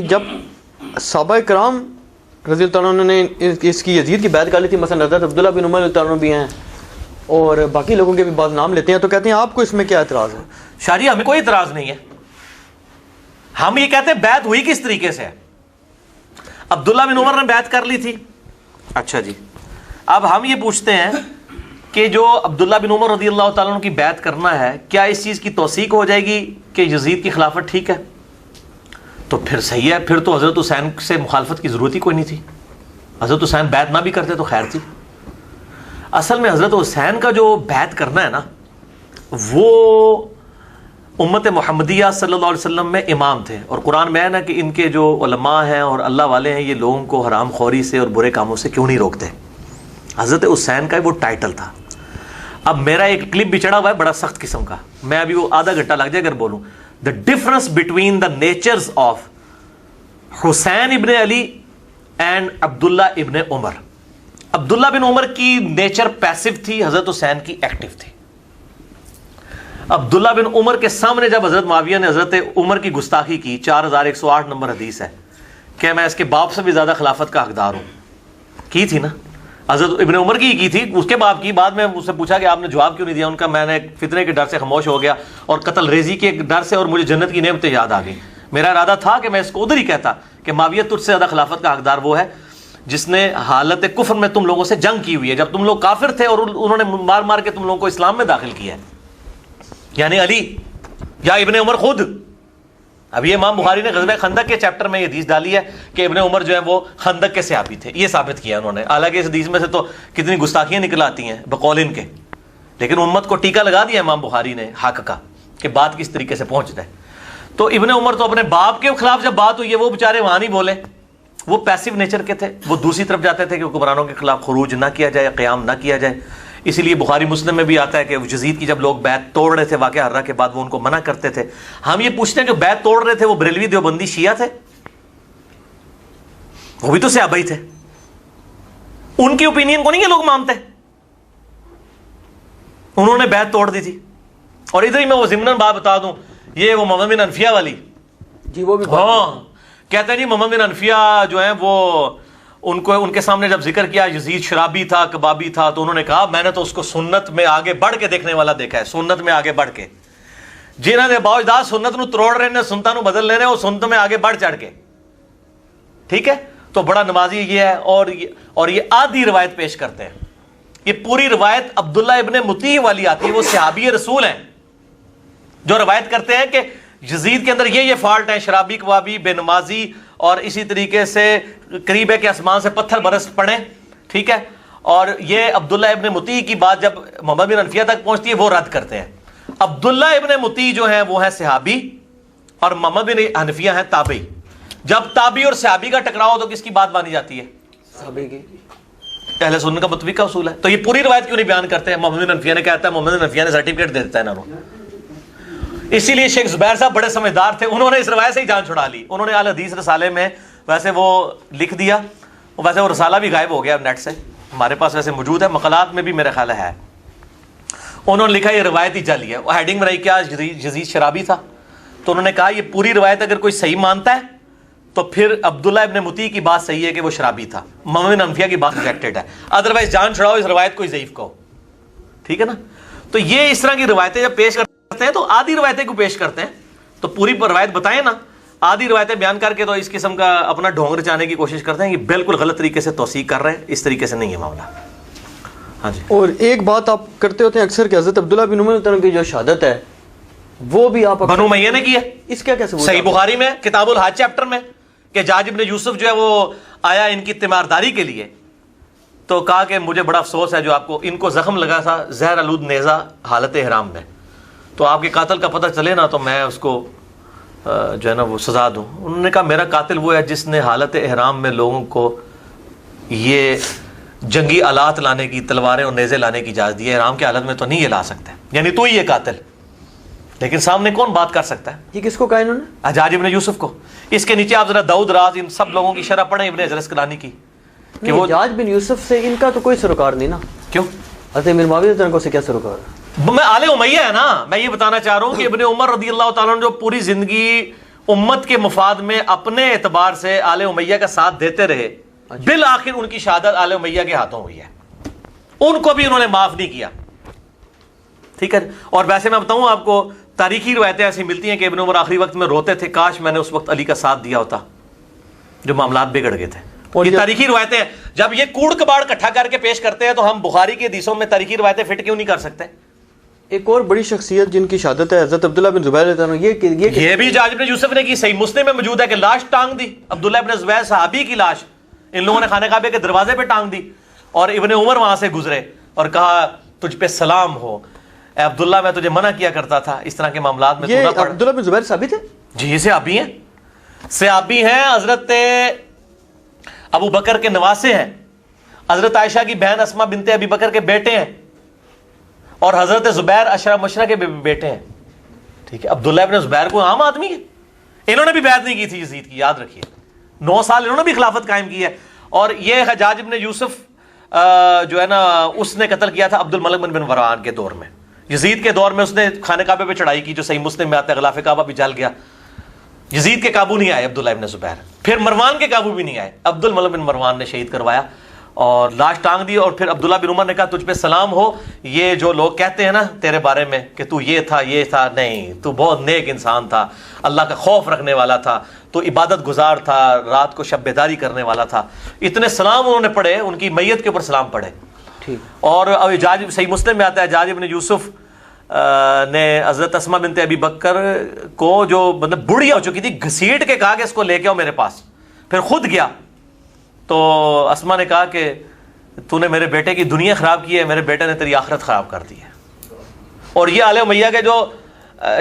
جب صحابہ کرام رضی اللہ عنہ نے اس کی یزید کی بیعت کر لی تھی، مثلا حضرت عبداللہ بن عمر رضی اللہ عنہ بھی ہیں اور باقی لوگوں کے بھی بعض نام لیتے ہیں، تو کہتے ہیں آپ کو اس میں کیا اعتراض ہے؟ شاہ ہمیں کوئی اعتراض نہیں ہے. ہم یہ کہتے ہیں بیعت ہوئی کس طریقے سے ہے. عبداللہ بن عمر نے بیعت کر لی تھی. اچھا جی، اب ہم یہ پوچھتے ہیں کہ جو عبداللہ بن عمر رضی اللہ تعالیٰ عنہ کی بیعت کرنا ہے، کیا اس چیز کی توثیق ہو جائے گی کہ یزید کی خلافت ٹھیک ہے؟ تو پھر صحیح ہے، پھر تو حضرت حسین سے مخالفت کی ضرورت ہی کوئی نہیں تھی. حضرت حسین بیعت نہ بھی کرتے تو خیر تھی. اصل میں حضرت حسین کا جو بیعت کرنا ہے نا، وہ امت محمدیہ صلی اللہ علیہ وسلم میں امام تھے، اور قرآن میں ہے نا کہ ان کے جو علماء ہیں اور اللہ والے ہیں، یہ لوگوں کو حرام خوری سے اور برے کاموں سے کیوں نہیں روکتے. حضرت حسین کا وہ ٹائٹل تھا. اب میرا ایک کلپ بھی چڑھا ہوا ہے بڑا سخت قسم کا، میں ابھی وہ آدھا گھنٹہ لگ جائے اگر بولوں. The difference between the natures of Hussain ibn Ali and عبداللہ ابن عمر. عبداللہ بن عمر کی نیچر پیسو تھی، حضرت حسین کی ایکٹیو تھی. عبداللہ بن عمر کے سامنے جب حضرت معاویہ نے حضرت عمر کی گستاخی کی، 4108 نمبر حدیث ہے کہ میں اس کے باپ سے بھی زیادہ خلافت کا حقدار ہوں، کی تھی نا حضرت ابن عمر کی تھی، اس کے باپ کی. بعد میں اس سے پوچھا کہ آپ نے جواب کیوں نہیں دیا ان کا، میں نے فتنے کے ڈر سے خاموش ہو گیا اور قتل ریزی کے ڈر سے، اور مجھے جنت کی نعمتیں یاد آ گئی. میرا ارادہ تھا کہ میں اس کو ادھر ہی کہتا کہ معاویہ تجھ سے زیادہ خلافت کا حقدار وہ ہے جس نے حالت کفر میں تم لوگوں سے جنگ کی ہوئی ہے، جب تم لوگ کافر تھے اور انہوں نے مار مار کے تم لوگوں کو اسلام میں داخل کیا ہے، یعنی علی یا ابن عمر خود. اب یہ امام بخاری نے غزوہ خندق کے چیپٹر میں یہ حدیث ڈالی ہے کہ ابن عمر جو ہے وہ خندق کے صحابی تھے، یہ ثابت کیا انہوں نے. حالانکہ اس حدیث میں سے تو کتنی گستاخیاں نکل آتی ہیں بقول ان کے، لیکن امت کو ٹیکا لگا دیا امام بخاری نے حق کا کہ بات کس طریقے سے پہنچ جائے. تو ابن عمر تو اپنے باپ کے خلاف جب بات ہوئی ہے، وہ بیچارے وہاں نہیں بولے، وہ پیسو نیچر کے تھے، وہ دوسری طرف جاتے تھے کہ حکمرانوں کے خلاف خروج نہ کیا جائے، قیام نہ کیا جائے. اسی لیے بخاری مسلم میں بھی آتا ہے کہ یزید کی جب لوگ بیعت توڑ رہے تھے واقعہ حرہ کے بعد، وہ ان کو منع کرتے تھے. ہم یہ پوچھتے ہیں کہ بیعت توڑ رہے تھے وہ بریلوی دیوبندی شیعہ تھے؟ وہ بھی تو صحابہ ہی تھے. ان کی اوپینین کو نہیں یہ لوگ مانتے. انہوں نے بیعت توڑ دی تھی. اور ادھر ہی میں وہ ضمناً بات بتا دوں، یہ وہ محمد بن انفیہ والی جی، وہ بھی ہاں کہتے ہیں جی محمد بن انفیہ جو ہیں وہ ان کے سامنے جب ذکر کیا یزید شرابی تھا، کبابی تھا، تو انہوں نے کہا میں نے تو اس کو سنت میں آگے بڑھ کے دیکھنے والا دیکھا ہے، سنت میں آگے بڑھ کے. جنہوں نے باوجداد سنت نو تروڑ رہے ہیں، سنتوں نو بدل لے رہے ہیں، وہ سنت میں آگے بڑھ چڑھ کے. ٹھیک ہے، تو بڑا نمازی یہ ہے. اور یہ آدھی روایت پیش کرتے ہیں. یہ پوری روایت عبداللہ ابن مطیع والی آتی ہے، وہ صحابی رسول ہیں جو روایت کرتے ہیں کہ یزید کے اندر یہ فالٹ ہیں، شرابی، کبابی، بے نمازی، اور اسی طریقے سے قریب ہے کہ آسمان سے پتھر برس پڑے. ٹھیک ہے، اور یہ عبداللہ ابن مطیع کی بات جب محمد بن انفیہ تک پہنچتی ہے وہ رد کرتے ہیں. عبداللہ ابن مطیع جو ہیں وہ ہیں صحابی اور محمد بن حنفیہ ہیں تابعی. جب تابعی اور صحابی کا ٹکراؤ تو کس کی بات مانی جاتی ہے؟ صحابی کی. اہل سنت کا متفق کا اصول ہے. تو یہ پوری روایت کیوں نہیں بیان کرتے ہیں؟ محمد بن حنفیہ نے کہتا ہے، محمد بن حنفیہ نے سرٹیفکیٹ دے دیتا ہے انہوں. اسی لیے شیخ زبیر صاحب بڑے سمجھدار تھے، انہوں نے اس روایت سے ہی جان چھڑا لی. انہوں نے اہل حدیث رسالے میں ویسے وہ لکھ دیا، ویسے وہ رسالہ بھی غائب ہو گیا نیٹ سے، ہمارے پاس ویسے موجود ہے، مقالات میں بھی میرے خیال ہے. انہوں نے لکھا یہ روایت ہی جعلی ہے. وہ ہیڈنگ بنائی کیا یزید شرابی تھا. تو انہوں نے کہا یہ پوری روایت اگر کوئی صحیح مانتا ہے تو پھر عبداللہ ابن مطیع کی بات صحیح ہے کہ وہ شرابی تھا، محمد بن حنفیہ کی بات ریجیکٹڈ ہے. ادروائز جان چھڑاؤ اس روایت کو ضعیف کہو. ٹھیک ہے نا. تو یہ اس طرح کی روایتیں جب پیش کرتے ہیں تو آدھی روایتیں کو پیش کرتے ہیں، تو پوری روایت بتائیں نا، آدھی روایتیں بیان کر کے تو اس قسم کا اپنا ڈھونگ رچانے کی کوشش کرتے ہیں. یہ بالکل غلط طریقے سے توثیق کر رہے ہیں، اس طریقے سے نہیں ہے معاملہ. ہاں جی. اور ایک بات آپ کرتے ہوتے ہیں اکثر کہ حضرت عبداللہ بن عمر کی جو شہادت ہے وہ بھی آپ بنو امیہ نے کی ہے. اس کا کیسے صحیح بخاری میں کتاب الحج چیپٹر میں کہ جاج ابن یوسف جو ہے وہ آیا ان کی تیمارداری کے لیے، تو کہا کہ مجھے بڑا افسوس ہے جو آپ کو، ان کو زخم لگا تھا زہر آلود نیزہ حالت احرام میں، تو آپ کے قاتل کا پتہ چلے نا تو میں اس کو جو ہے نا وہ سزا دوں. انہوں نے کہا میرا قاتل وہ ہے جس نے حالت احرام میں لوگوں کو یہ جنگی آلات لانے کی، تلواریں اور نیزے لانے کی اجازت دی ہے، احرام کی حالت میں تو نہیں یہ لا سکتے، یعنی تو ہی یہ قاتل. لیکن سامنے کون بات کر سکتا ہے؟ یہ کس کو کہا انہوں نے؟ حجاج ابن یوسف کو. اس کے نیچے آپ ذرا داؤد راز ان سب لوگوں کی شرح پڑھیں ابن حجر اسقلانی کی کہ وہ حجاج بن یوسف سے ان کا تو کوئی سروکار نہیں نا. کیوں؟ حضرت امیر معاویہ رضی اللہ عنہ سے کیا سروکار ہے؟ میں آل امیہ ہے نا. میں یہ بتانا چاہ رہا ہوں کہ ابن عمر رضی اللہ تعالیٰ عنہ جو پوری زندگی امت کے مفاد میں اپنے اعتبار سے آل امیہ کا ساتھ دیتے رہے، بالآخر ان کی شہادت آل امیہ کے ہاتھوں ہوئی ہے، ان کو بھی انہوں نے معاف نہیں کیا. ٹھیک ہے. اور ویسے میں بتاؤں آپ کو، تاریخی روایتیں ایسی ملتی ہیں کہ ابن عمر آخری وقت میں روتے تھے، کاش میں نے اس وقت علی کا ساتھ دیا ہوتا، جو معاملات بگڑ گئے تھے. اور یہ تاریخی روایتیں ہیں. جب یہ کوڑ کباڑ اکٹھا کر کے پیش کرتے ہیں تو ہم بخاری کی حدیثوں میں تاریخی روایتیں فٹ کیوں نہیں کر سکتے؟ ایک اور بڑی شخصیت جن کی شہادت ہے حضرت عبداللہ بن زبیر رضی اللہ عنہ. یہ بھی حجاج بن یوسف نے کی، صحیح مسلم میں موجود ہے کہ لاش ٹانگ دی، عبداللہ بن زبیر صحابی کی لاش ان لوگوں نے خانہ کعبے کے دروازے پہ ٹانگ دی، اور ابن عمر وہاں سے گزرے اور کہا تجھ پہ سلام ہو اے عبداللہ، میں تجھے منع کیا کرتا تھا اس طرح کے معاملات میں. یہ عبداللہ بن زبیر صحابی تھے؟ جی صحابی ہیں، صحابی ہیں. حضرت ابو بکر کے نواسے ہیں، حضرت عائشہ کی بہن اسما بنت ابی بکر کے بیٹے ہیں، اور حضرت زبیر اشرا مشرا کے بیٹے ہیں. ٹھیک ہے. عبداللہ ابن زبیر کو عام آدمی ہے، انہوں نے بھی بیعت نہیں کی تھی یزید کی، یاد رکھیے. 9 سال انہوں نے بھی خلافت قائم کی ہے. اور یہ حجاج ابن یوسف جو ہے نا، اس نے قتل کیا تھا عبد الملک بن مروان کے دور میں. یزید کے دور میں اس نے خانہ کعبے پہ چڑھائی کی، جو صحیح مسلم میں آتا ہے، غلاف کعبہ بھی جل گیا. یزید کے قابو نہیں آئے عبداللہ ابن زبیر، پھر مروان کے قابو بھی نہیں آئے، عبد الملک بن مروان نے شہید کروایا اور لاش ٹانگ دی. اور پھر عبداللہ بن عمر نے کہا تجھ پہ سلام ہو، یہ جو لوگ کہتے ہیں نا تیرے بارے میں کہ تو یہ تھا یہ تھا، نہیں، تو بہت نیک انسان تھا، اللہ کا خوف رکھنے والا تھا، تو عبادت گزار تھا، رات کو شب بیداری کرنے والا تھا. اتنے سلام انہوں نے پڑھے، ان کی میت کے اوپر سلام پڑھے. اور حجاج صحیح مسلم میں آتا ہے حجاج ابن یوسف نے حضرت اسما بنت ابی بکر کو، جو مطلب بوڑھی ہو چکی تھی، گھسیٹ کے کہا کہ اس کو لے کے آؤ میرے پاس. پھر خود گیا تو اسما نے کہا کہ تو نے میرے بیٹے کی دنیا خراب کی ہے، میرے بیٹے نے تیری آخرت خراب کر دی ہے. اور یہ آل امیہ کے جو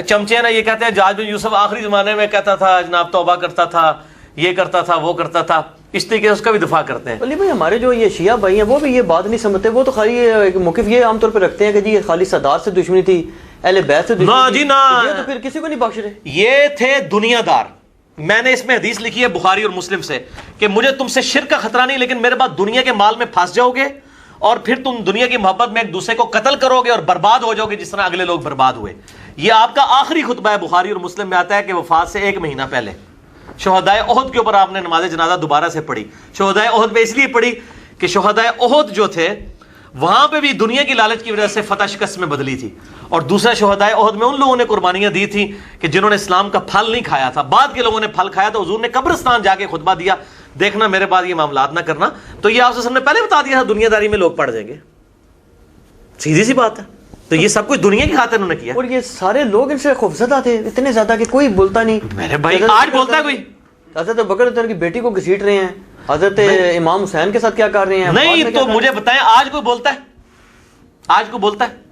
چمچے ہیں نا، یہ کہتے ہیں حجاج بن یوسف آخری زمانے میں کہتا تھا جناب توبہ کرتا تھا، یہ کرتا تھا وہ کرتا تھا، اس طریقے سے اس کا بھی دفاع کرتے ہیں. علی بھائی ہمارے جو یہ شیعہ بھائی ہیں وہ بھی یہ بات نہیں سمجھتے، وہ تو خالی موقف یہ عام طور پہ رکھتے ہیں کہ جی یہ خالی سادات سے دشمنی تھی، اہل بیت سے دشمنی نا جی نا، یہ تو پھر کسی کو نہیں بخش رہے. یہ تھے دنیا دار. میں نے اس میں حدیث لکھی ہے بخاری اور مسلم سے کہ مجھے تم سے شرک کا خطرہ نہیں، لیکن میرے بعد دنیا کے مال میں پھنس جاؤ گے اور پھر تم دنیا کی محبت میں ایک دوسرے کو قتل کرو گے اور برباد ہو جاؤ گے جس طرح اگلے لوگ برباد ہوئے. یہ آپ کا آخری خطبہ ہے، بخاری اور مسلم میں آتا ہے کہ وفات سے 1 مہینہ پہلے شہدائے احد کے اوپر آپ نے نماز جنازہ دوبارہ سے پڑھی. شہدائے احد پہ اس لیے پڑھی کہ شہدائے احد جو تھے وہاں پہ بھی دنیا کی لالچ کی وجہ سے فتح شکست میں بدلی تھی، اور دوسرا شہدائے احد میں ان لوگوں نے قربانیاں دی تھیں کہ جنہوں نے اسلام کا پھل نہیں کھایا تھا. بعد کے لوگوں نے پھل کھایا تو حضور نے قبرستان جا کے خطبہ دیا، دیکھنا میرے بعد یہ معاملات نہ کرنا. تو یہ آپ سے ہم نے پہلے بتا دیا تھا، دنیا داری میں لوگ پڑ جائیں گے، سیدھی سی بات ہے. تو یہ سب کچھ دنیا کی خاطر انہوں نے کیا. اور یہ سارے لوگ ان سے خوفزدہ تھے اتنے زیادہ کہ کوئی بولتا نہیں. میرے بھائی آج بولتا ہے کوئی؟ حضرت بکر کی بیٹی کو گھسیٹ رہے ہیں، حضرت امام حسین کے ساتھ کیا کر رہے ہیں. نہیں تو مجھے بتائیں آج کوئی بولتا ہے؟ آج کو بولتا ہے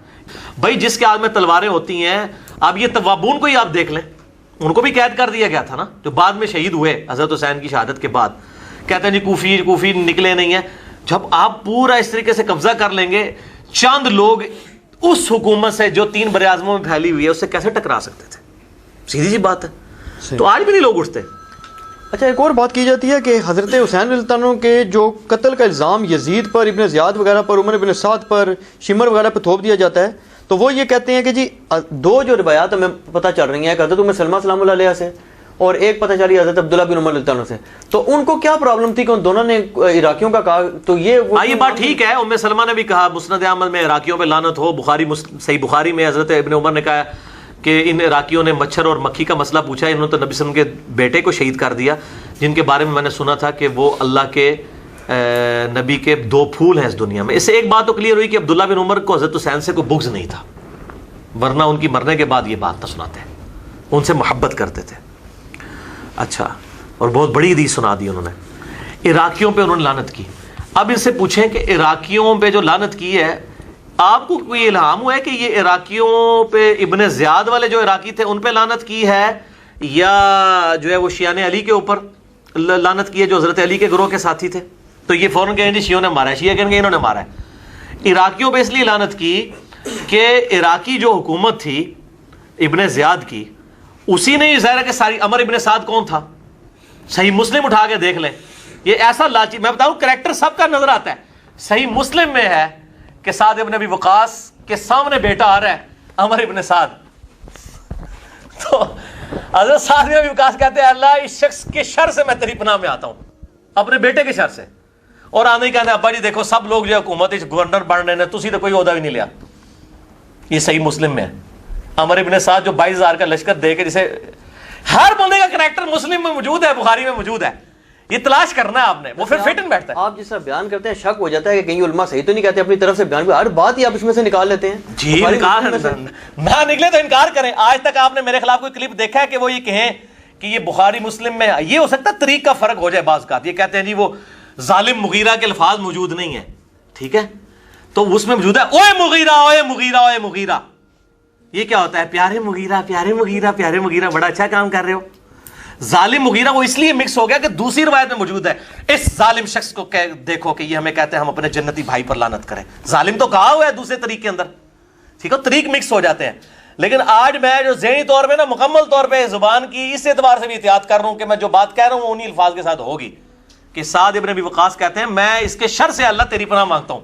بھائی جس کے ہاتھ میں تلواریں ہوتی ہیں. اب یہ توابون کو ہی آپ دیکھ لیں، ان کو بھی قید کر دیا گیا تھا نا، جو بعد میں شہید ہوئے حضرت حسین کی شہادت کے بعد. کہتے ہیں جی کوفی نکلے نہیں ہیں. جب آپ پورا اس طریقے سے قبضہ کر لیں گے، چند لوگ اس حکومت سے جو 3 بر اعظموں میں پھیلی ہوئی ہے اس سے کیسے ٹکرا سکتے تھے؟ سیدھی سی بات ہے. تو آج بھی نہیں لوگ اٹھتے. اچھا ایک اور بات کی جاتی ہے کہ حضرت حسین رضی اللہ عنہ کے جو قتل کا الزام یزید پر، ابن زیاد وغیرہ پر، عمر بن سعد پر، شمر وغیرہ پر تھوپ دیا جاتا ہے، تو وہ یہ کہتے ہیں کہ جی 2 جو روایات ہمیں پتہ چل رہی ہیں، ایک حضرت ام سلمہ سلام اللہ علیہ سے اور ایک پتہ چلی حضرت عبداللہ بن عمر رضی اللہ عنہ سے. تو ان کو کیا پرابلم تھی کہ ان دونوں نے عراقیوں کا کہا؟ تو یہ بات ٹھیک ہے، ام سلمہ نے بھی کہا مسند احمد میں عراقیوں پہ لعنت ہو. صحیح بخاری میں حضرت ابن عمر نے کہا کہ ان عراقیوں نے مچھر اور مکھی کا مسئلہ پوچھا، انہوں نے تو نبی صلی اللہ علیہ وسلم کے بیٹے کو شہید کر دیا، جن کے بارے میں میں نے سنا تھا کہ وہ اللہ کے نبی کے 2 پھول ہیں اس دنیا میں. اس سے ایک بات تو کلیئر ہوئی کہ عبداللہ بن عمر کو حضرت حسین سے کوئی بغض نہیں تھا، ورنہ ان کی مرنے کے بعد یہ بات نہ سناتے، ان سے محبت کرتے تھے. اچھا، اور بہت بڑی حدیث سنا دی انہوں نے. عراقیوں پہ انہوں نے لعنت کی. اب ان سے پوچھیں کہ عراقیوں پہ جو لعنت کی ہے، آپ کو کوئی الہام ہوا ہے کہ یہ عراقیوں پہ ابن زیاد والے جو عراقی تھے ان پہ لعنت کی ہے، یا جو ہے وہ شیعان علی کے اوپر لعنت کی ہے جو حضرت علی کے گروہ کے ساتھی تھے؟ تو یہ فوراً کہیں گے شیعوں نے مارا ہے، شیعہ کہیں گے انہوں نے مارا ہے. عراقیوں پہ اس لیے لعنت کی کہ عراقی جو حکومت تھی ابن زیاد کی، اسی نے یہ ظاہر ہے کہ ساری. عمر ابن سعد کون تھا؟ صحیح مسلم اٹھا کے دیکھ لیں. یہ ایسا لاچی، میں بتاؤں کریکٹر سب کا نظر آتا ہے. صحیح مسلم میں ہے کہ سعد ابن ابی وقاص کے سامنے بیٹا آ رہا ہے عمر ابن سعد. تو حضرت سعد بن ابی وقاص کہتے ہیں اللہ اس شخص کے شر سے میں تیری پناہ میں آتا ہوں، اپنے بیٹے کے شر سے. اور آنے ہی کہتے ہیں ابا جی دیکھو سب لوگ جو حکومت گورنر بن رہے ہیں تسی تو کوئی عہدہ بھی نہیں لیا. یہ صحیح مسلم میں ہے. عمر ابن سعد جو 22,000 کا لشکر دے کے، جسے ہر بندے کا کریکٹر مسلم میں موجود ہے، بخاری میں موجود ہے، یہ تلاش کرنا ہے آپ نے، وہ پھر فٹ ان بیٹھتا ہے. آپ جس طرح بیان کرتے ہیں شک ہو جاتا ہے کہ کہیں علماء صحیح تو نہیں کہتے اپنی طرف سے بیان، ہر بات ہی آپ اس میں سے نکال لیتے ہیں. جی انکار نہ نکلے تو انکار کریں. آج تک آپ نے میرے خلاف کوئی کلپ دیکھا ہے کہ وہ یہ کہیں کہ یہ بخاری مسلم میں؟ یہ ہو سکتا ہے طریق کا فرق ہو جائے بعض کا. یہ کہتے ہیں جی وہ ظالم مغیرہ کے الفاظ موجود نہیں ہیں، ٹھیک ہے، تو اس میں موجود ہے اوے مغیرہ اوے مغیرہ اوے مغیرہ. یہ کیا ہوتا ہے؟ پیارے مغیرہ پیارے مغیرہ پیارے مغیرہ، بڑا اچھا کام کر رہے ہو. ظالم مغیرہ وہ اس لیے مکس ہو گیا کہ دوسری روایت میں موجود ہے اس ظالم شخص کو دیکھو کہ یہ ہمیں کہتے ہیں ہم اپنے جنتی بھائی پر لعنت کریں. ظالم تو کہا ہوا ہے دوسرے طریق کے اندر، ٹھیک ہے، طریق مکس ہو جاتے ہیں. لیکن آج میں جو ذہنی طور پہ نا مکمل طور پہ زبان کی اس اعتبار سے بھی احتیاط کر رہا ہوں کہ میں جو بات کہہ رہا ہوں انہی الفاظ کے ساتھ ہوگی کہ سعد ابن ابی وقاص کہتے ہیں میں اس کے شر سے اللہ تیری پناہ مانگتا ہوں.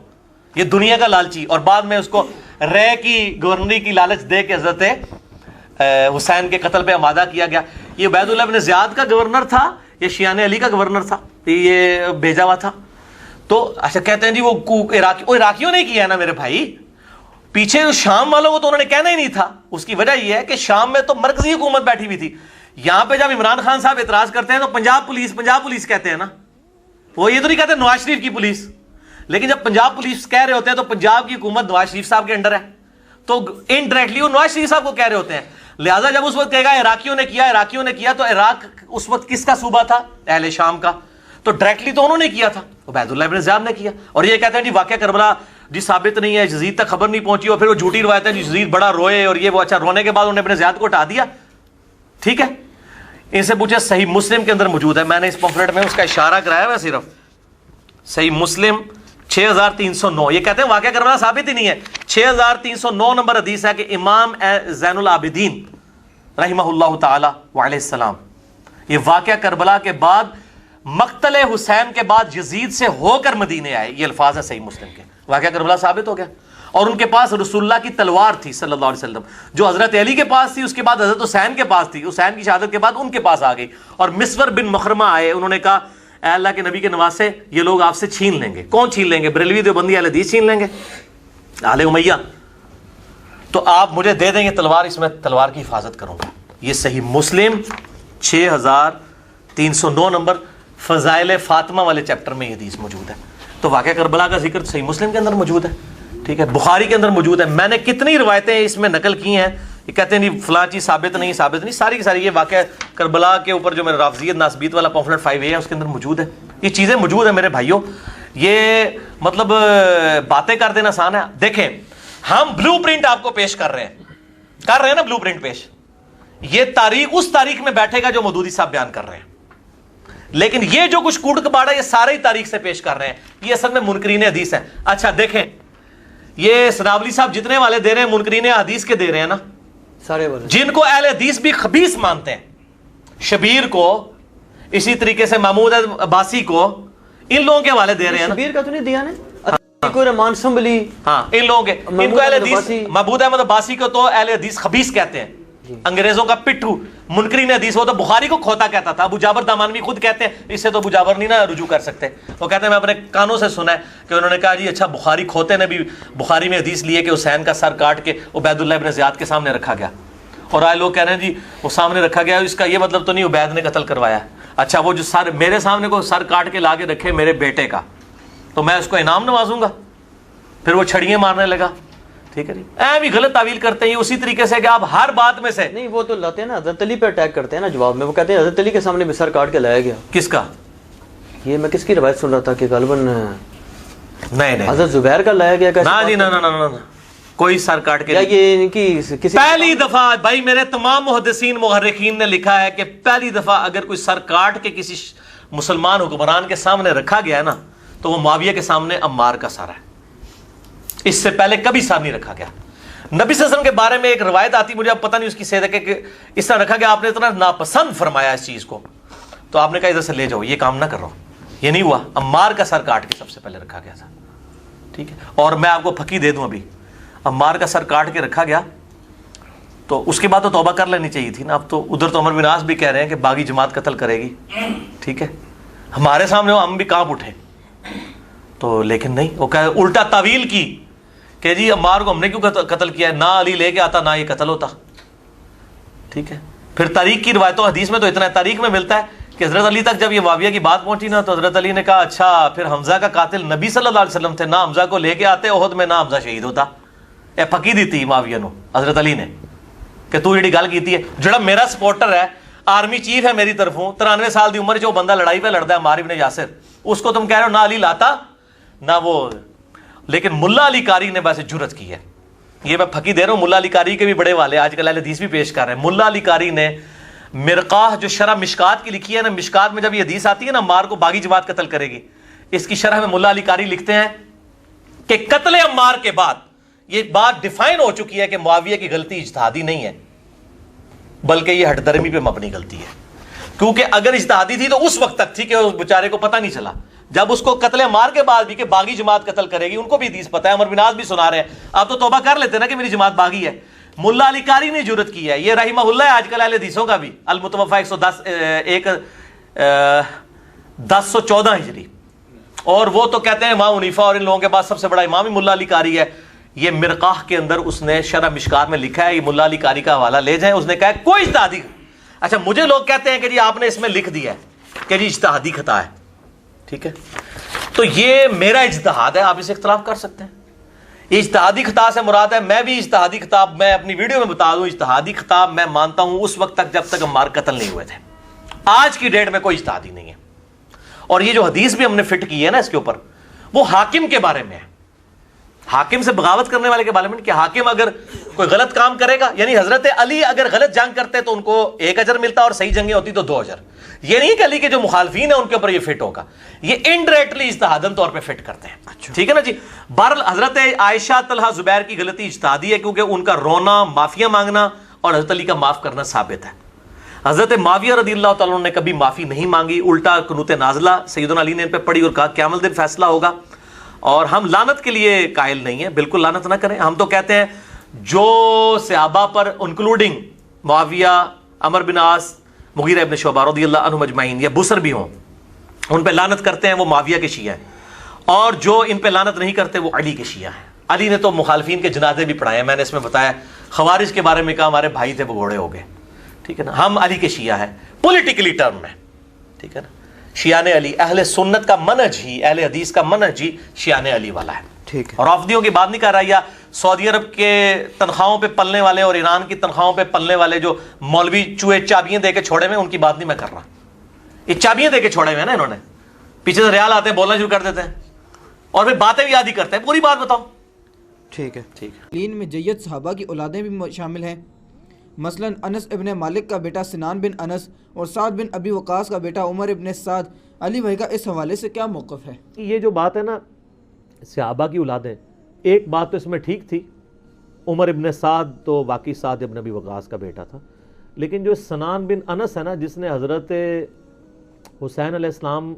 یہ دنیا کا لالچی، اور بعد میں اس کو رے کی گورنری کی لالچ دے کے حضرت حسین کے قتل پہ آمادہ کیا گیا. یہ عبید اللہ بن زیاد کا گورنر تھا، یہ شیعان علی کا گورنر تھا، یہ بھیجا ہوا تھا. تو اچھا کہتے ہیں جی وہ عراقیوں نے کیا ہے نا میرے بھائی، پیچھے شام والوں کو تو انہوں نے کہنا ہی نہیں تھا. اس کی وجہ یہ ہے کہ شام میں تو مرکزی حکومت بیٹھی ہوئی تھی. یہاں پہ جب عمران خان صاحب اعتراض کرتے ہیں تو پنجاب پولیس کہتے ہیں نا، وہ یہ تو نہیں کہتے نواز شریف کی پولیس. لیکن جب پنجاب پولیس کہہ رہے ہوتے ہیں تو پنجاب کی حکومت نواز شریف صاحب کے انڈر ہے، تو انڈائریکٹلی وہ نواز شریف صاحب کو کہہ رہے ہوتے ہیں. لہٰذا جب اس وقت کہے گا عراقیوں نے کیا تو عراق اس وقت کس کا صوبہ تھا؟ اہل شام کا. تو ڈائریکٹلی تو انہوں نے کیا تھا، عبید اللہ بن زیاد نے کیا. اور یہ کہتے ہیں جی واقعہ کربلا جی ثابت نہیں ہے، یزید تک خبر نہیں پہنچی، اور پھر وہ جھوٹی روایت ہے جی یزید بڑا روئے اور یہ وہ. اچھا رونے کے بعد انہوں نے ابن زیاد کو ہٹا دیا، ٹھیک ہے. ان سے پوچھا صحیح مسلم کے اندر موجود ہے، میں نے اس پمفلٹ میں اس کا اشارہ کرایا ہوا صرف. صحیح مسلم 6309. یہ کہتے ہیں واقعہ کربلا ثابت ہی نہیں ہے. 6309 نمبر حدیث ہے کہ امام زین العابدین رحمہ اللہ تعالی وعلیہ السلام یہ واقعہ کربلا کے بعد مقتل حسین کے بعد یزید سے ہو کر مدینے آئے. یہ الفاظ ہے صحیح مسلم کے. واقعہ کربلا ثابت ہو گیا. اور ان کے پاس رسول اللہ کی تلوار تھی صلی اللہ علیہ وسلم، جو حضرت علی کے پاس تھی، اس کے بعد حضرت حسین کے پاس تھی. حسین کی شہادت کے بعد ان کے پاس آ گئی. اور مسور بن مخرمہ آئے، انہوں نے کہا اے اللہ کے نبی کے نواسے یہ لوگ آپ سے چھین لیں گے. کون چھین لیں گے؟ بریلوی دیوبندی اہل حدیث چھین لیں گے، آل امیہ. تو آپ مجھے دے دیں گے تلوار، اس میں تلوار کی حفاظت کروں گا. یہ صحیح مسلم 6309 نمبر فضائل فاطمہ والے چیپٹر میں یہ حدیث موجود ہے. تو واقعہ کربلا کا ذکر صحیح مسلم کے اندر موجود ہے، ٹھیک ہے، بخاری کے اندر موجود ہے. میں نے کتنی روایتیں اس میں نقل کی ہیں. یہ کہتے ہیں نہیں فلاں چیز ثابت نہیں، ساری کی ساری یہ واقعہ کربلا کے اوپر جو میرا رافضیت ناسبیت والا پمفلٹ 5A ہے اس کے اندر موجود ہے. یہ چیزیں موجود ہیں میرے بھائیوں. یہ مطلب باتیں کر دینا آسان ہے. دیکھیں ہم بلو پرنٹ آپ کو پیش کر رہے ہیں نا بلو پرنٹ پیش. یہ تاریخ اس تاریخ میں بیٹھے گا جو مودودی صاحب بیان کر رہے ہیں، لیکن یہ جو کچھ کوڑ کباڑا یہ سارے ہی تاریخ سے پیش کر رہے ہیں. یہ اصل میں منکرین حدیث ہیں. اچھا دیکھیں یہ سنابلی صاحب جتنے والے دے رہے ہیں منکرین حدیث کے دے رہے ہیں نا، سارے والے جن کو اہل حدیث بھی خبیث مانتے ہیں. شبیر کو، اسی طریقے سے محمود عباسی کو، ان لوگوں کے حوالے دے رہے ہیں نا. شبیر کا تو نہیں دیا نا، کوئی رحمان سنبلی، ہاں ان لوگوں کے، ان کو اہل حدیث محمود احمد عباسی کو تو اہل حدیث خبیث کہتے ہیں، انگریزوں کا پٹھو. منکرین حدیث وہ تو بخاری کو کھوتا کہتا تھا. ابو جابر دامانوی خود کہتے ہیں، اس سے تو ابو جابر نہیں نا رجوع کر سکتے. وہ کہتے ہیں میں اپنے کانوں سے سنا ہے کہ انہوں نے کہا جی اچھا بخاری کھوتے نے بھی بخاری میں حدیث لیے کہ حسین کا سر کاٹ کے عبید اللہ ابن زیاد کے سامنے رکھا گیا. اور آئے لوگ کہہ رہے ہیں جی وہ سامنے رکھا گیا، اس کا یہ مطلب تو نہیں عبید نے قتل کروایا. اچھا وہ جو سر میرے سامنے کو سر کاٹ کے لا کے رکھے میرے بیٹے کا، تو میں اس کو انعام نوازوں گا؟ پھر وہ چھڑیاں مارنے لگا. ٹھیک ہے جی، اے بھی غلط تعویل کرتے ہیں. اسی طریقے سے کہ آپ ہر بات میں سے نہیں، وہ تو لاتے ہیں نا حضرت علی پہ اٹیک کرتے ہیں نا جواب میں. وہ کہتے ہیں حضرت علی کے سامنے بھی سر کاٹ کے لایا گیا. کس کا؟ یہ میں کس کی روایت سن رہا تھا کہ غالباً نہیں حضرت زبیر کا لایا گیا. نا جی نا کوئی سر کاٹ کے یہ ان کی کسی پہلی دفعہ بھائی میرے تمام محدثین مؤرخین نے لکھا ہے کہ پہلی دفعہ اگر کوئی سر کاٹ کے کسی مسلمان حکمران کے سامنے رکھا گیا ہے نا تو وہ معاویہ کے سامنے عمار کا سر ہے. اس سے پہلے کبھی سر نہیں رکھا گیا. نبی صلی اللہ علیہ وسلم کے بارے میں ایک روایت آتی، مجھے اب پتہ نہیں اس کی صحت ہے کہ اس طرح رکھا گیا. آپ نے اتنا ناپسند فرمایا اس چیز کو، تو آپ نے کہا ادھر سے لے جاؤ، یہ کام نہ کر رہا ہوں. یہ نہیں ہوا. عمار کا سر کاٹ کے سب سے پہلے رکھا گیا تھا. ٹھیک ہے، اور میں آپ کو پھکی دے دوں ابھی. عمار کا سر کاٹ کے رکھا گیا تو اس کے بعد تو توبہ کر لینی چاہیے تھی نا. اب تو ادھر تو عمر بن عاص بھی کہہ رہے ہیں کہ باغی جماعت قتل کرے گی, ٹھیک ہے, ہمارے سامنے ہم بھی کہاں اٹھے. تو لیکن نہیں, وہ کہ الٹا تعویل کی کہ جی عمار کو ہم نے کیوں قتل کیا ہے, نہ علی لے کے آتا نہ یہ قتل ہوتا, ٹھیک ہے. پھر تاریخ کی روایتوں حدیث میں تو اتنا ہے, تاریخ میں ملتا ہے کہ حضرت علی تک جب یہ معاویہ کی بات پہنچی نا تو حضرت علی نے کہا اچھا پھر حمزہ کا قاتل نبی صلی اللہ علیہ وسلم تھے, نہ حمزہ کو لے کے آتے احد میں, نہ حمزہ شہید ہوتا. اے پکی دیتی معاویہ نو حضرت علی نے کہ تو جڑی گل کیتی ہے, جڑا میرا سپورٹر ہے, آرمی چیف ہے میری طرفوں, 93 سال دی عمر جو بندہ لڑائی پہ لڑتا ہے عمار ابن یاسر, اس کو تم کہہ رہے ہو نہ علی لاتا نہ وہ. لیکن ملا علی قاری نے ویسے جرت کی ہے, یہ میں پھکی دے رہا ہوں, ملا علی قاری کے بھی بڑے والے آج کل اہل حدیث بھی پیش کر رہے ہیں. ملا علی قاری نے مرقاہ جو شرح مشکات کی لکھی ہے نا, مشکات میں جب یہ حدیث آتی ہے نا عمار کو باغی جماعت قتل کرے گی, اس کی شرح میں ملا علی قاری لکھتے ہیں کہ قتل عمار کے بعد یہ بات ڈیفائن ہو چکی ہے کہ معاویہ کی غلطی اجتہادی نہیں ہے بلکہ یہ ہٹ درمی پہ مبنی غلطی ہے. کیونکہ اگر اجتہادی تھی تو اس وقت تک تھی کہ اس بیچارے کو پتہ نہیں چلا. جب اس کو قتل عمار کے بعد بھی کہ باغی جماعت قتل کرے گی, ان کو بھی حدیث پتہ ہے, عمر بن عاص بھی سنا رہے ہیں, آپ تو توبہ کر لیتے نا کہ میری جماعت باغی ہے. ملا علی قاری نے جرت کی ہے, یہ رحمہ اللہ ہے آج کل اہل حدیثوں کا بھی, المتوفا 1014 ہجری, اور وہ تو کہتے ہیں امام حنیفہ اور ان لوگوں کے بعد سب سے بڑا امام ہی ملا علی قاری ہے. یہ مرقاہ کے اندر اس نے شرح مشکات میں لکھا ہے, یہ ملا علی قاری کا حوالہ لے جائیں, اس نے کہا ہے کوئی اجتہادی. اچھا مجھے لوگ کہتے ہیں کہ جی آپ نے اس میں لکھ دیا ہے کہ جی اجتہادی خطا ہے, ٹھیک ہے, تو یہ میرا اجتہاد ہے, آپ اسے اختلاف کر سکتے ہیں. اجتہادی خطا سے مراد ہے, میں بھی اجتہادی خطاب میں اپنی ویڈیو میں بتا دوں, اجتہادی خطاب میں مانتا ہوں اس وقت تک جب تک عمار قتل نہیں ہوئے تھے. آج کی ڈیٹ میں کوئی اجتہادی نہیں ہے. اور یہ جو حدیث بھی ہم نے فٹ کی ہے نا اس کے اوپر, وہ حاکم کے بارے میں ہے, حاکم سے بغاوت کرنے والے کے بارے میں, کہ حاکم اگر کوئی غلط کام کرے گا, یعنی حضرت علی اگر غلط جنگ کرتے تو ان کو 1 اجر ملتا اور صحیح جنگیں ہوتی تو 2 اجر. یہ نہیں کہ علی کے جو مخالفین ہیں ان کے اوپر یہ فٹ ہوگا, یہ انڈائریکٹلی اجتہادن طور پہ فٹ کرتے ہیں, ٹھیک ہے نا جی. بہرحال حضرت عائشہ طلحہ زبیر کی غلطی اجتہادی ہے کیونکہ ان کا رونا, معافیاں مانگنا اور حضرت علی کا معاف کرنا ثابت ہے. حضرت معاویہ رضی اللہ تعالیٰ عنہ نے کبھی معافی نہیں مانگی, الٹا قنوت نازلہ سیدنا علی نے ان پہ پڑھی اور کہا قیامت دن فیصلہ ہوگا. اور ہم لعنت کے لیے قائل نہیں ہیں, بالکل لعنت نہ کریں. ہم تو کہتے ہیں جو صحابہ پر انکلوڈنگ معاویہ, عمر بن عاص, مغیرہ ابن شعبہ رضی اللہ عنہم اجمعین, یا بصر بھی ہوں, ان پہ لعنت کرتے ہیں وہ معاویہ کے شیعہ ہیں, اور جو ان پہ لعنت نہیں کرتے وہ علی کے شیعہ ہیں. علی نے تو مخالفین کے جنازے بھی پڑھائے ہیں, میں نے اس میں بتایا. خوارج کے بارے میں کہا ہمارے بھائی تھے وہ گھوڑے ہو گئے, ٹھیک ہے نا. ہم علی کے شیعہ ہیں پولیٹیکلی ٹرم میں, ٹھیک ہے نا. شیعان علی, اہل سنت کا منہج ہی, اہل حدیث کا منہج ہی شیعان علی والا ہے, ٹھیک ہے. اور رافضیوں کی بات نہیں کر رہا, یا سعودی عرب کے تنخواہوں پہ پلنے والے اور ایران کی تنخواہوں پہ پلنے والے جو مولوی چوہے چابیاں دے کے چھوڑے ہوئے, ان کی بات نہیں میں کر رہا. یہ چابیاں دے کے چھوڑے ہوئے ہیں نا انہوں نے, پیچھے سے ریال آتے ہیں بولنا شروع کر دیتے ہیں اور پھر باتیں بھی یاد ہی کرتے ہیں. پوری بات بتاؤ, ٹھیک ہے, ٹھیک ہے. لین میں جید صحابہ کی اولادیں بھی شامل ہیں, مثلا انس ابن مالک کا بیٹا سنان بن انس اور سعد بن ابی وقاص کا بیٹا عمر ابن سعد. علی بھائی کا اس حوالے سے کیا موقف ہے؟ یہ جو بات ہے نا صحابہ کی اولادیں, ایک بات تو اس میں ٹھیک تھی, عمر ابن سعد تو واقعی سعد ابن ابی وقاص کا بیٹا تھا, لیکن جو سنان بن انس ہے نا جس نے حضرت حسین علیہ السلام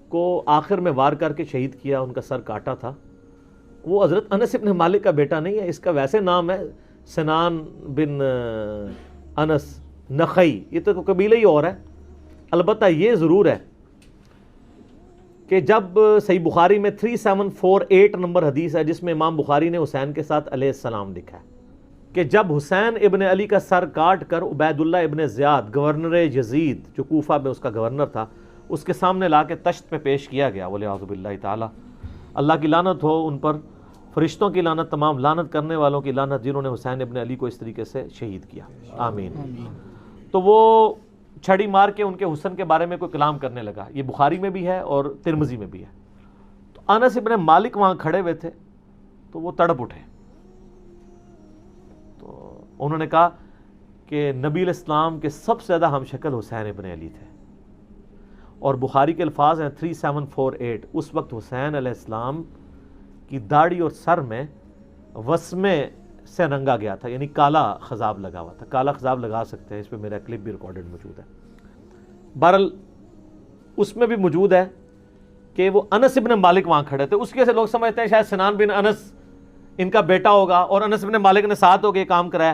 کو آخر میں وار کر کے شہید کیا, ان کا سر کاٹا تھا, وہ حضرت انس ابن مالک کا بیٹا نہیں ہے. اس کا ویسے نام ہے سنان بن انس نخعی, یہ تو قبیلہ ہی اور ہے. البتہ یہ ضرور ہے کہ جب صحیح بخاری میں 3748 نمبر حدیث ہے جس میں امام بخاری نے حسین کے ساتھ علیہ السلام لکھا ہے کہ جب حسین ابن علی کا سر کاٹ کر عبید اللہ ابن زیاد گورنر یزید جو کوفہ میں اس کا گورنر تھا اس کے سامنے لا کے تشت پہ پیش کیا گیا, ولیعوذ باللہ تعالی, اللہ کی لعنت ہو ان پر, فرشتوں کی لعنت, تمام لعنت کرنے والوں کی لعنت جنہوں نے حسین ابن علی کو اس طریقے سے شہید کیا, آمین. تو وہ چھڑی مار کے ان کے حسن کے بارے میں کوئی کلام کرنے لگا. یہ بخاری میں بھی ہے اور ترمذی میں بھی ہے. تو انس ابن مالک وہاں کھڑے ہوئے تھے تو وہ تڑپ اٹھے, تو انہوں نے کہا کہ نبی علیہ السلام کے سب سے زیادہ ہم شکل حسین ابن علی تھے, اور بخاری کے الفاظ ہیں 3748, اس وقت حسین علیہ السلام کی داڑھی اور سر میں وسمے سے رنگا گیا تھا, یعنی کالا خضاب لگا ہوا تھا. کالا خضاب لگا سکتے ہیں, اس پہ میرا کلپ بھی ریکارڈڈ موجود ہے. بہرحال اس میں بھی موجود ہے کہ وہ انس ابن مالک وہاں کھڑے تھے. اس کے سے لوگ سمجھتے ہیں شاید سنان بن انس ان کا بیٹا ہوگا, اور انس ابن مالک نے ساتھ ہو کے یہ کام کرایا.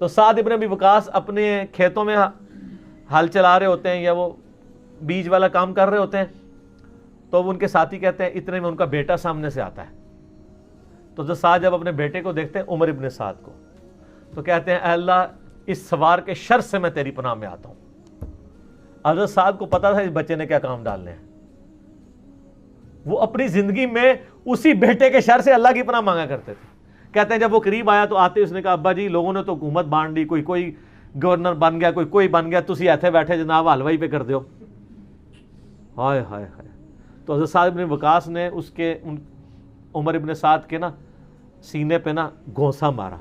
تو سعد ابن ابی وقاص اپنے کھیتوں میں ہل چلا رہے ہوتے ہیں یا وہ بیج والا کام کر رہے ہوتے ہیں, تو ان کے ساتھی کہتے ہیں اتنے میں ان کا بیٹا سامنے سے آتا ہے. تو جو سعد جب اپنے بیٹے کو دیکھتے ہیں عمر ابن سعد کو, تو کہتے ہیں اے اللہ اس سوار کے شر سے میں تیری پناہ میں آتا ہوں. حضرت سعد کو پتا تھا اس بچے نے کیا کام ڈالنے ہیں, وہ اپنی زندگی میں اسی بیٹے کے شر سے اللہ کی پناہ مانگا کرتے تھے. کہتے ہیں جب وہ قریب آیا تو آتے اس نے کہا ابا جی لوگوں نے تو حکومت بانٹ لی, کوئی گورنر بن گیا, کوئی بن گیا, تسی ایتھے بیٹھے جناب حلوائی پہ کر دیو. ہائے ہائے ہائے. تو حضرت سعد ابن وقاص نے اس کے عمر ابن سعد کے نا سینے پہ نا گھونسا مارا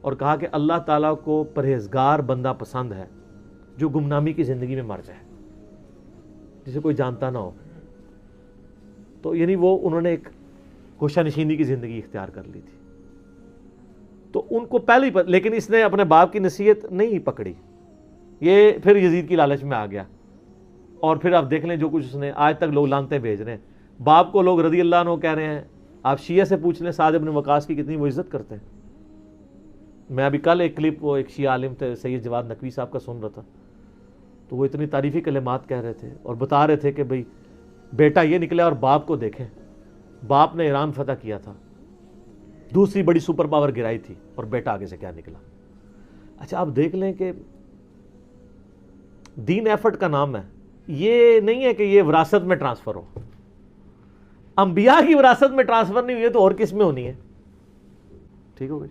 اور کہا کہ اللہ تعالیٰ کو پرہیزگار بندہ پسند ہے جو گمنامی کی زندگی میں مر جائے, جسے کوئی جانتا نہ ہو. تو یعنی وہ انہوں نے ایک گوشہ نشینی کی زندگی اختیار کر لی تھی. تو ان کو پہلے ہی لیکن اس نے اپنے باپ کی نصیحت نہیں پکڑی, یہ پھر یزید کی لالچ میں آ گیا. اور پھر آپ دیکھ لیں جو کچھ اس نے, آج تک لوگ لانتے بھیج رہے ہیں. باپ کو لوگ رضی اللہ عنہ کہہ رہے ہیں. آپ شیعہ سے پوچھ لیں سعد ابن وقاص کی کتنی وہ عزت کرتے ہیں. میں ابھی کل ایک کلپ وہ ایک شیعہ عالم تھے سید جواد نقوی صاحب کا سن رہا تھا, تو وہ اتنی تعریفی کلمات کہہ رہے تھے اور بتا رہے تھے کہ بھئی بیٹا یہ نکلا اور باپ کو دیکھیں, باپ نے ایران فتح کیا تھا, دوسری بڑی سپر پاور گرائی تھی, اور بیٹا آگے سے کیا نکلا. اچھا آپ دیکھ لیں کہ دین ایفرٹ کا نام ہے, یہ نہیں ہے کہ یہ وراثت میں ٹرانسفر ہو. انبیاء کی وراثت میں ٹرانسفر نہیں ہوئی ہے تو اور کس میں ہونی ہے. ٹھیک ہو گئی.